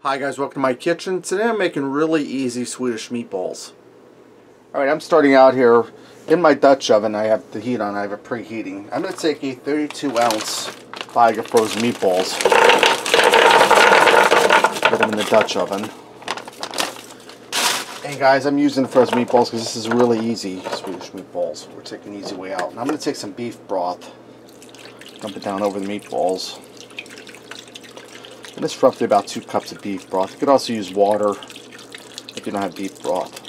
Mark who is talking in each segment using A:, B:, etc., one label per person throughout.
A: Hi guys, welcome to my kitchen. Today I'm making really easy Swedish meatballs. Alright, I'm starting out here in my Dutch oven. I have the heat on, I have it preheating. I'm going to take a 32-ounce bag of frozen meatballs, put them in the Dutch oven. And guys, I'm using the frozen meatballs because this is really easy Swedish meatballs. We're taking the easy way out. And I'm going to take some beef broth, dump it down over the meatballs. And it's roughly about 2 cups of beef broth. You could also use water if you don't have beef broth.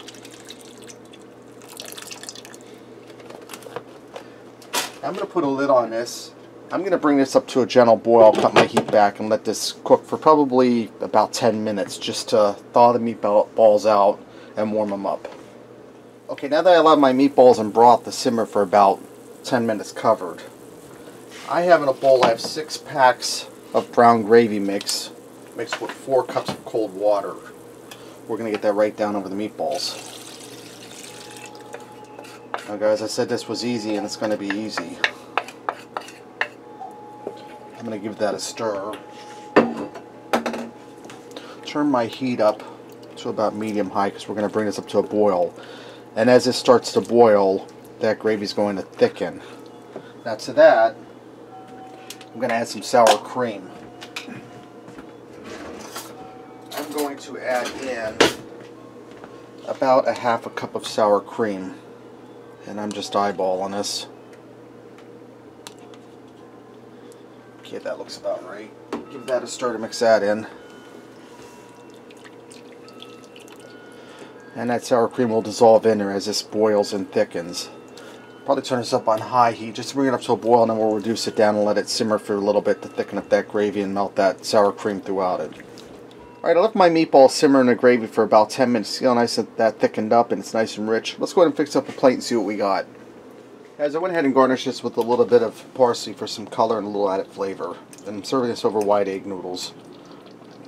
A: I'm going to put a lid on this. I'm going to bring this up to a gentle boil, cut my heat back, and let this cook for probably about 10 minutes just to thaw the meatballs out and warm them up. Okay, now that I allowed my meatballs and broth to simmer for about 10 minutes covered, I have in a bowl, I have 6 packs of brown gravy mixed with 4 cups of cold water. We're going to get that right down over the meatballs. Now guys, I said this was easy and it's going to be easy. I'm going to give that a stir. Turn my heat up to about medium high because we're going to bring this up to a boil. And as it starts to boil, that gravy is going to thicken. Now to that, I'm going to add some sour cream. I'm going to add in about a half a cup of sour cream. And I'm just eyeballing this. Okay, that looks about right. Give that a stir to mix that in. And that sour cream will dissolve in there as this boils and thickens. Probably turn this up on high heat just to bring it up to a boil, and then we'll reduce it down and let it simmer for a little bit to thicken up that gravy and melt that sour cream throughout it. Alright, I left my meatballs simmer in the gravy for about 10 minutes. See how nice that thickened up and it's nice and rich. Let's go ahead and fix up a plate and see what we got. Guys, I went ahead and garnished this with a little bit of parsley for some color and a little added flavor. And I'm serving this over white egg noodles.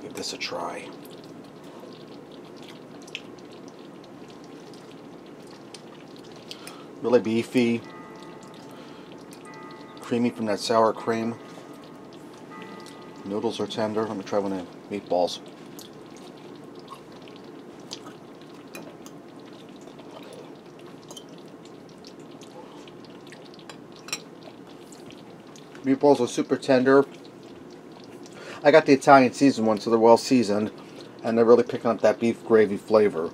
A: Give this a try. Really beefy, creamy from that sour cream. Noodles are tender. Let me try one of the meatballs. Meatballs are super tender. I got the Italian seasoned ones, so they're well seasoned, and they're really picking up that beef gravy flavor.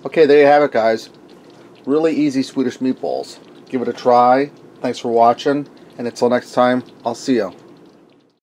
A: Okay, there you have it, guys. Really easy Swedish meatballs. Give it a try. Thanks for watching, and until next time, I'll see you.